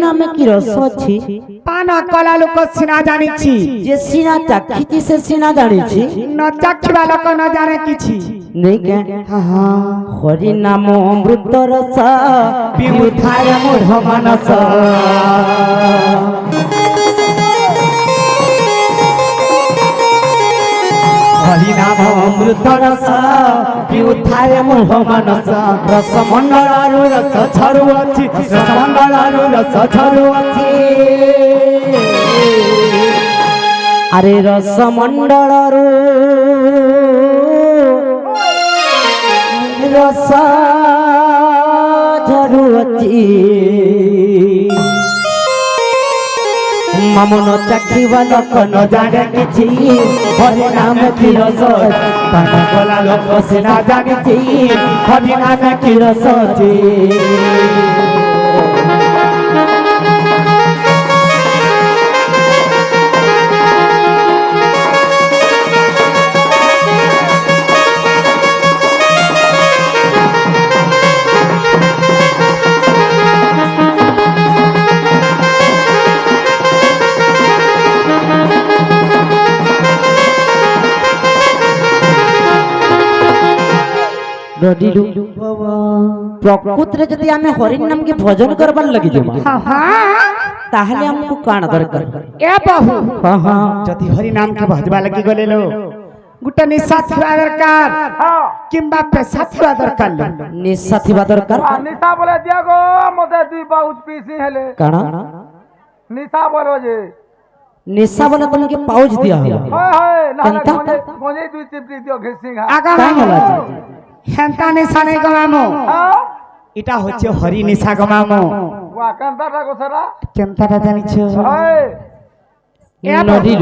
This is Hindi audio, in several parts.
নামে কি রস আছে? পানা কলা লোক সিনা জানিছি, যে সিনা চাখিছি সে সিনা জানিছি, ন চাখিবা লোক ন জানে কিছু। নেই কে হরি নাম অমৃত রস বিউধায় মূঢ় মানস। হরি নাম অমৃত রস বিউধায় মূঢ় মানস। রস মଣ୍ଡଳରୁ ରସ ଝରୁଅଛି, ରସ ମଣ୍ଡଳରୁ ରସ ଝରୁଅଛି। আরে রস মণ্ডଳରୁ রস ঝরুଅଛି। মামন চাখিবা লোক ন জানে কিছু, হরি নাম কি রস পান কলা লোক সিনা জানিছি, হরি নাম কি রস আছে। প্রকৃতরে যদি আমি হরির নামকে ভজন করবার লাগি যাবো, তাহলে আমাকে কাণ দরকার? এ বাহু হ্যাঁ, যদি হরি নাম কে ভজবা লাগি গলে লো, গোটা নিশা থিবা দরকার কিংবা পেশা থিবা দরকার। নিশা থিবা দরকার। নিশা বলে দিয়া গো মতে দুই পাউচ পিসি হেলে কাণ নিশা বলো যে নিশা বলে তোমাকে পাউচ দিয়া হবে। হয় হয় না কেনতা? গঞ্জে দুই চিপড়ি দিও ঘেসি ঘা আগামী হেন্তা নিশা নেই গমামো, এটা হচ্ছে হরি নিশা গমামো। ওয়া কান্তাটা গোছরা কেনতাটা জানিছ? হয় নদীর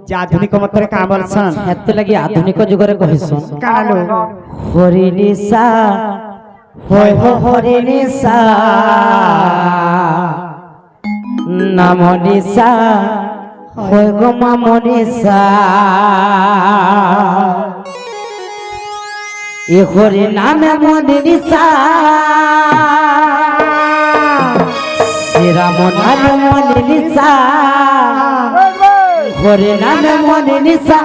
যে আধুনিক মতরে কাম বলছন, এত লাগি আধুনিক যুগরে কহিছন কানালো হরি নিশা হয় হরি নিশা, নাম নিশা হয় গো মাম নিশা। এ হরি নামে মনে নিশা, শ্রীরাম নামে মনে নিশা। হরি নামে মনে নিশা,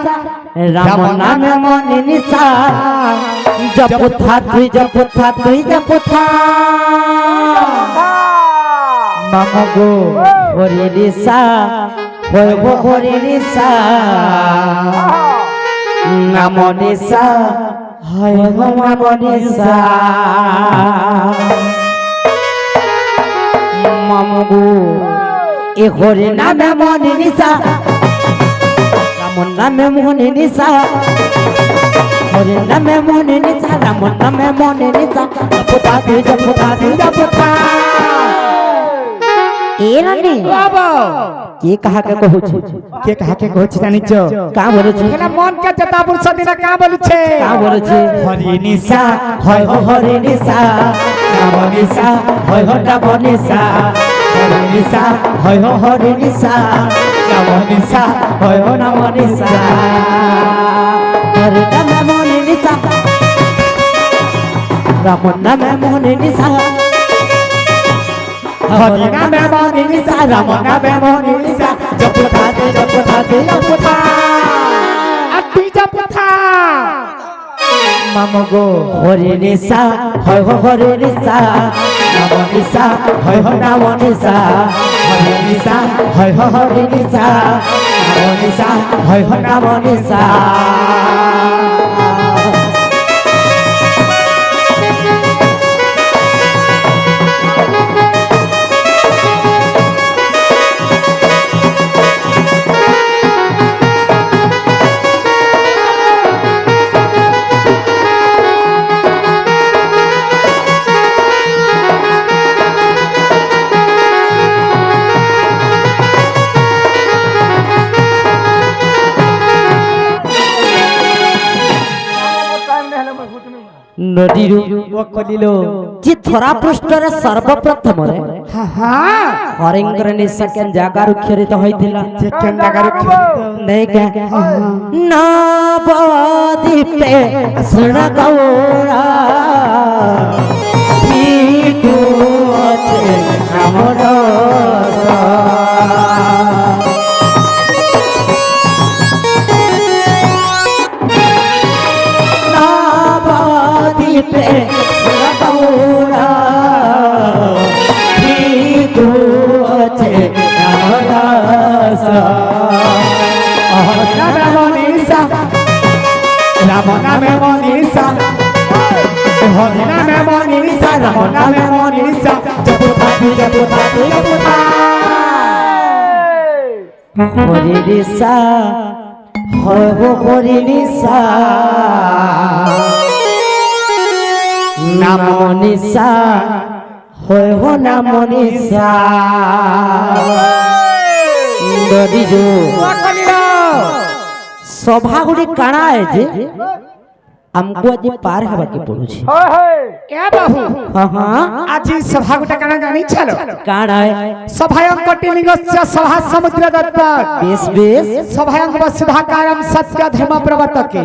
রাম নামে মনে নিশা। জপ থা তুই জপ থা তুই জপ থা, মাম গো হরি নিশা হয় গো হরি নিশা, নাম নিশা হয় গো মাম নিশা। মাম গো এ হরি নামে মনে নিশা, রাম নামে মনে নিশা। হরি নামে মনে নিশা, রাম নামে মনে নিশা। জপ থা তুই জপ থা তুই জপ থা। এ রানী বাবা কে কাহাকে কহুছি? কে কাহাকে কইছি জানিছ? কা বলেছে? এলা মন কে জতা পুরুষ দিনা কা বলছে? কা বলেছে? হরি নিশা হয় হো হরি নিশা, রাম নিশা হয় হো রাম নিশা। হরি নিশা হয় হো হরি নিশা, রাম নিশা হয় হো রাম নিশা। হরি নামে মনে নিশা, রাম নামে মনে নিশা। হরি নামে মনে নিশা, রাম নামে মনে নিশা। জপ থা দে জপ থা দে জপ থা। আর তুই জপ থা। মাম গো হরি নিশা হয় হো হরি নিশা, রাম নিশা হয় হো রাম নিশা। হরি নিশা হয় হো হরি নিশা, রাম নিশা হয় হো রাম নিশা। নদীর ও কলিল যে ধরা পৃষ্ঠরে সর্বপ্রথমরে হরিঙ্কর নিশা কেন জাগার উচ্চারিত হইতিলা? যে কেন জাগার নেই কে নবদ্বীপে শুন গৌরা ভিক্ষু আছে আমার পুতা তুই পুতা হরি নিশা হব হরি নিশা নাম নিশা হইব নাম নিশা দরিজু सभा गुड़ी काना है जे हमको आज पार हवा के पड़ुछि ए बाबू हां हां आज ई सभा गोटा काना जानी चलो काना है सभायं कटिलिंगस्य सभा समुद्र दत्त बेस बेस सभायं वसुधाकारं सत्य धर्म प्रवर्तके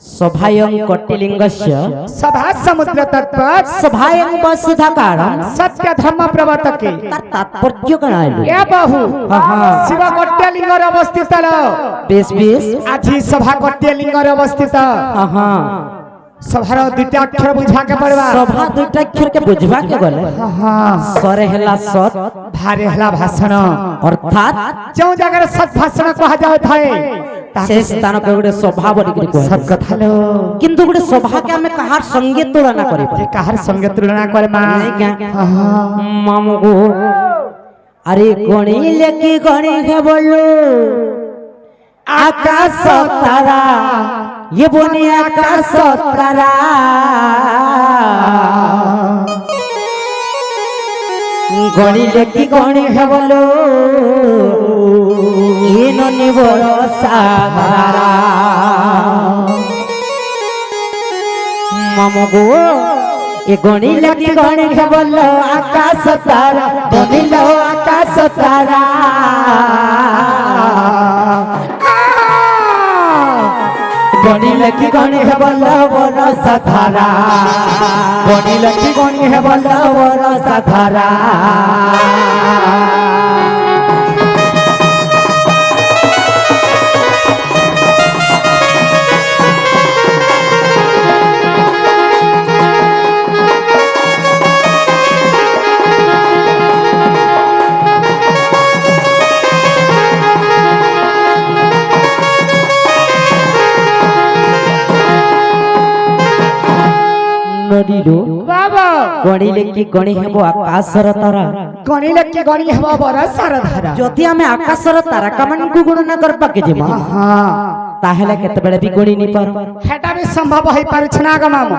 सभायं कटिलिंगस्य सभा समुद्र दत्त सभायं वसुधाकार सत्य धर्म प्रवर्तके तार तात्पर्य काना है ए बाबू हां हां शिव कट्यलिंगर अवस्थित बेस बेस आज ई सभा कट्यलिंगर अवस्थित हां हां सभार दुटा अक्षर बुझा के पड़वा सभा दुटा अक्षर के बुझवा के गले हां सरे हला सत भारे हला भाषण अर्थात जो जगह सत भाषण कहा जात है से स्थान के गुडे सभा बड़ी के कहै सब कथा लो किंतु गुडे सभा के हमें कहार संगे तुलना करे जे कहार संगे तुलना करे मां नहीं क्या हां मामू को अरे गणी लेकी गणी के बोलो आकाश तारा ये बोनी आकाश तारा गणी लेकी गणी के बोलो ये ननी बड़ो सारा मामू को ये गणी लेकी गणी के बोलो आकाश तारा गणी लो आकाश तारा गणी लेकी गणी है बोलो बड़ो सारा गणी लेकी गणी है बोलो बड़ो सारा नदीरो बाबा गणी लेकी गणी हेबो आकाशर तारा गणी लक्की गणी हवा बरा सारा धारा যদি আমি আকাশর তারকা মানকু গণনা করবা কে যে মা हां তাহলে কেতবেলে বি গণি নি পার हेटा भी संभव है परिछना ग मामू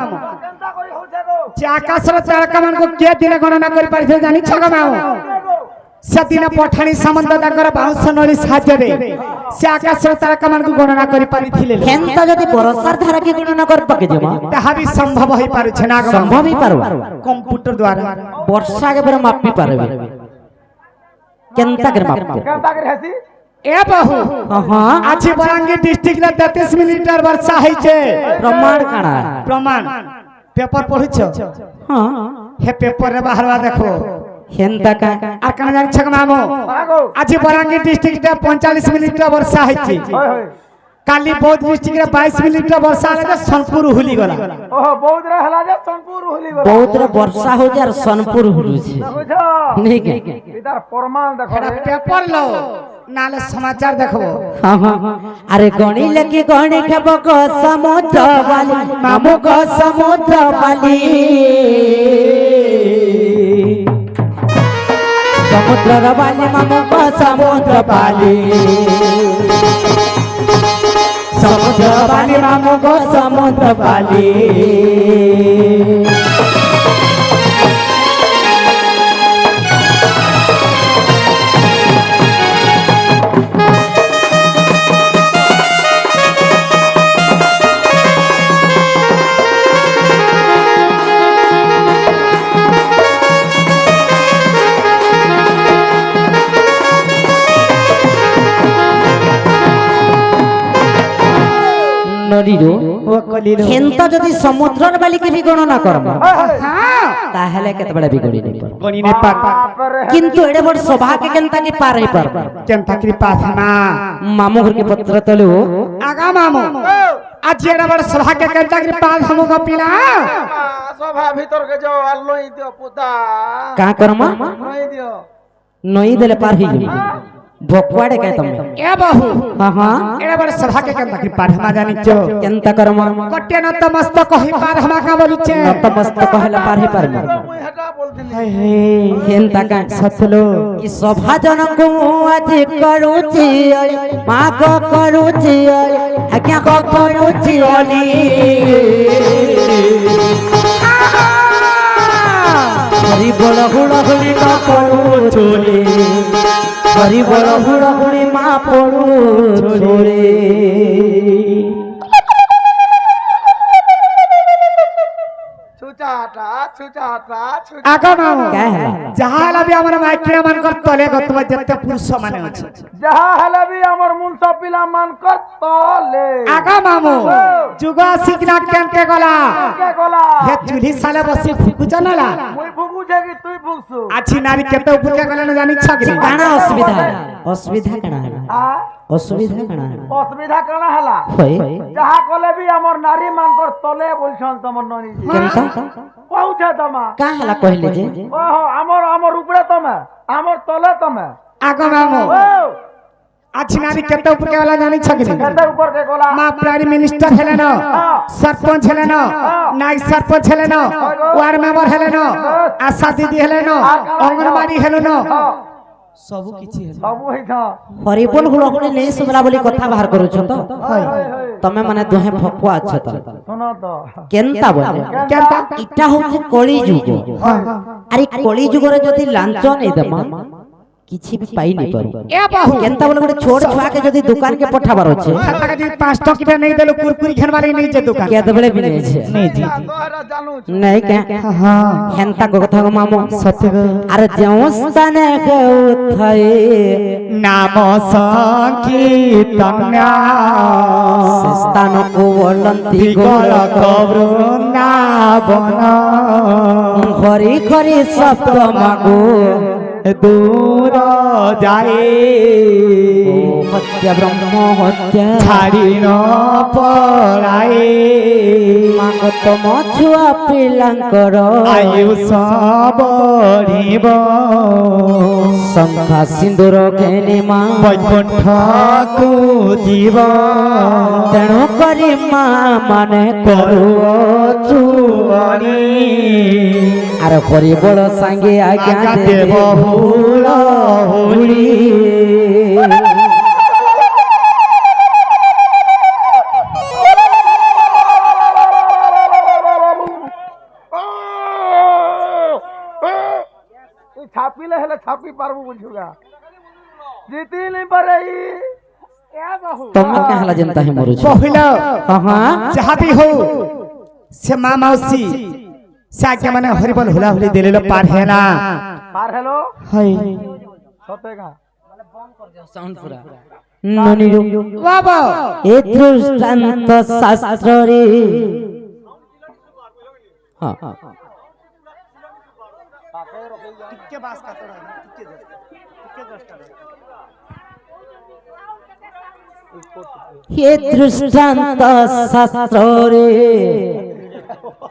जे आकाशर तारका मान को के दिन गणना कर पारि जानी छ ग मामू सदिन पठाणी सामंत ताकर बाउंस नळी साजरे से आकाशर तारका मान को गणना कर पारि थिले হেনতা যদি বরসার ধারা কে গণনা করবা কে যে মা ताहा भी संभव है परिछना ग সম্ভব হি পারবা कंप्यूटर द्वारा বর্ষা के बरे मापी पारबे কেনতা করে মাপবো केनता कर हेसी ए बाहू हां आज बलांगीर डिस्ट्रिक्ट रे 33 मिलीमीटर वर्षा है छे प्रमाण काना प्रमाण पेपर पढिछ हां हे पेपर रे बाहरवा देखो হেনতা কা আর কানা জানি ছক মামু भागो आज बलांगीर डिस्ट्रिक्ट रे 45 मिलीमीटर वर्षा है छे होय होय काली बौद्ध डिस्ट्रिक्ट रे 22 मिलीमीटर वर्षा आले सोनपुर हुली गला ओहो बहुत रे हला जे सोनपुर होली गला बहुत रे वर्षा हो जार सोनपुर हुलुछि बुझो नहीं के इधर प्रमाण देखो एटा रे पेपर लो नाले समाचार देखबो हाँ हाँ अरे गणी लगी गणी खेबो को समुद्र वाली मामू को समुद्र वाली समुद्र वाली मामू को समुद्र वाली समुद्र वाली मामू को समुद्र वाली নদীরো ओ कलिलो হেনতা যদি সমুদ্রর বালিকে বি গণনা করবা हां তাহলে কেতবেলা বি গণি নাই পারবা गणी ने पार बाप रे কিন্তু এড়ে বড় সভা के केनता की पार ही पारबा केनता कृपा थना मामू घर के पत्र तले हो आगा मामू आज एड़ा बड़ सभा के केनता कृपा हमो गपिला सभा भीतर के जो अल्लोई दियो पुता का करमा नहीं दियो नई देले पार ही जाबी भोकवाड़े के तुम ए बाहू हाँ हाँ एड़ा बड़ सभा के केंता की पाढ़मा जानी छो केंता करमा कट्टे न त मस्त कहि पाढ़मा का बोली छे नतमस्त कहला पारही पार में मुई हटा बोलथिली हाय हाय केंता का सतलो ई सभा जनक आज करूची मां को करूची आज्ञा को करूची हरि बोल हुड़ा हुड़ी का पड़ू छोड़े हरि बोल हुड़ा हुड़ी मां पड़ू छोड़े छुचा हटा आगा मामू क्या है जहां लबी हमर माइकिया मन कर तले गतवा जत्ते पुरुष माने अछि जहा हले भी हमर मुंसा पिला मान कर तले आगा मामू जुगा सिकना केनते गला के गोला हे चुली साले बसी फुकु चनला मुई फुगु छे कि तुई फुगसु आछि नारी केते ऊपर के गला न जानी छगरी काना असुविधा काना है आ असुविधा काना है असुविधा काना हला होय जहा कले भी हमर नारी मान कर तले बोलछन तमर ननी जी केनता कहू छे तमा का हला कहले जे ओहो हमर ऊपरे तमे हमर तले तमे आगा मामू ओ आछि नारी केते ऊपर के गला जानी छगरी केते ऊपर के गोला मां प्राइम मिनिस्टर हेले न सरपंच हेले न नाइक सरपंच हेले न वार्ड मेंबर हेले न आशा दीदी हेले न अंगनवाड़ी हेले न सब किछि हेले सब होई था हरिबोल हुलहुली नहीं सुबला बोली कथा बाहर करूछ तो तमे माने दोहे फकुआ छ तो सुनो तो केनता बोले केनता इटा होछ कली जुग अरे कली जुग रे जदी लांच नहीं दमा किछि भी पाई नहीं पारू ए बाहू केनता बोले गोटे छोड़ छुआ के जदी दुकान के पठाबार अछि खाता के 5 टका नहीं देलो कुरकुरी खेन वाली नहीं जे दुकान के दबले भी नहीं छे नहीं जी तोहरा जानू छ नहीं के हां हेनता को कथा को मामो सत्य अरे जेउ स्थाने के उठाए नाम संकीर्तन्या स्थान को बोलंती गोल गोल कबरुना बना हरि हरि सप्त मागो दूर जाए हत्या ब्रह्म हत्या छाड़ी न पड़ाए मागत मछुआ पिलांकर आयुष बढ़िब शंखा सिंदूर घेनी मां बैकुंठକୁ जीव तेणु करी मां माने करू आर हरिबोल सांगे आज्ञा देव हुल हुली छापीले हेले छापी पारबू बुझुगा जीती नहीं पारेई ए बहु तमे कहला जनता है मोरू पहिला हां जहाँ भी हो से माँ मौसी से आज्ञा माने हरिबोल हुला हुली दिलेलो पार है ना पार हेलो हाय सतेगा साउंड पूरा ननिरु बाबा ए दृष्टांत शास्त्र रे हां टिक्के बास का टिक्के हे दृष्टांत शास्त्र रे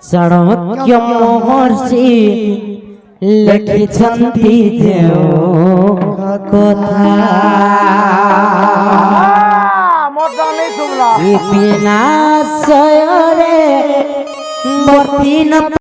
चाणक्य महर्षि लिखिछन्ति जेउ कथा मोटा नहीं सुनला विनाशय रे बर्ती न